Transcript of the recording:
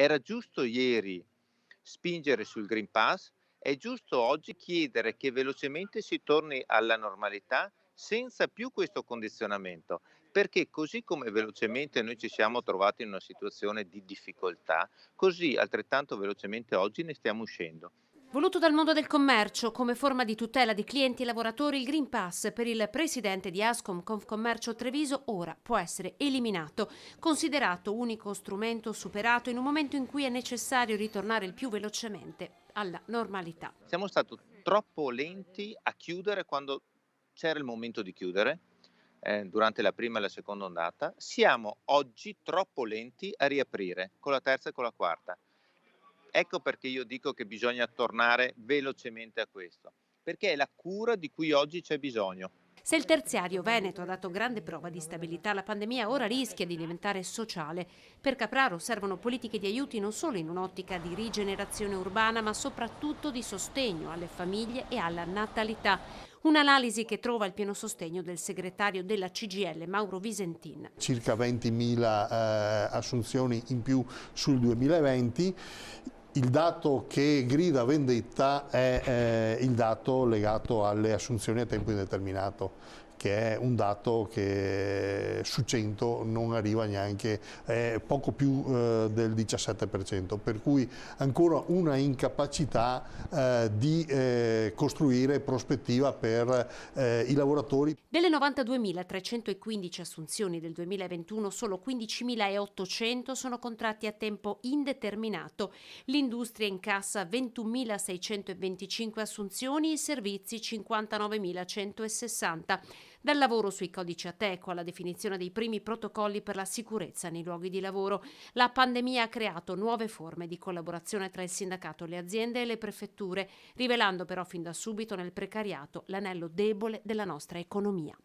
Era giusto ieri spingere sul Green Pass, è giusto oggi chiedere che velocemente si torni alla normalità senza più questo condizionamento, perché così come velocemente noi ci siamo trovati in una situazione di difficoltà, così altrettanto velocemente oggi ne stiamo uscendo. Voluto dal mondo del commercio come forma di tutela di clienti e lavoratori, il Green Pass per il presidente di Ascom Confcommercio Treviso ora può essere eliminato, considerato unico strumento superato in un momento in cui è necessario ritornare il più velocemente alla normalità. Siamo stati troppo lenti a chiudere quando c'era il momento di chiudere, durante la prima e la seconda ondata. Siamo oggi troppo lenti a riaprire con la terza e con la quarta. Ecco perché io dico che bisogna tornare velocemente a questo, perché è la cura di cui oggi c'è bisogno. Se il terziario Veneto ha dato grande prova di stabilità, la pandemia ora rischia di diventare sociale. Per Capraro servono politiche di aiuti non solo in un'ottica di rigenerazione urbana, ma soprattutto di sostegno alle famiglie e alla natalità. Un'analisi che trova il pieno sostegno del segretario della CGIL, Mauro Visentin. Circa 20.000 assunzioni in più sul 2020. Il dato che grida vendetta è il dato legato alle assunzioni a tempo indeterminato, che è un dato che su 100 non arriva neanche poco più del 17%, per cui ancora una incapacità di costruire prospettiva per i lavoratori. Delle 92.315 assunzioni del 2021, solo 15.800 sono contratti a tempo indeterminato. L'industria incassa 21.625 assunzioni, i servizi 59.160. Dal lavoro sui codici Ateco alla definizione dei primi protocolli per la sicurezza nei luoghi di lavoro, la pandemia ha creato nuove forme di collaborazione tra il sindacato, le aziende e le prefetture, rivelando però fin da subito nel precariato l'anello debole della nostra economia.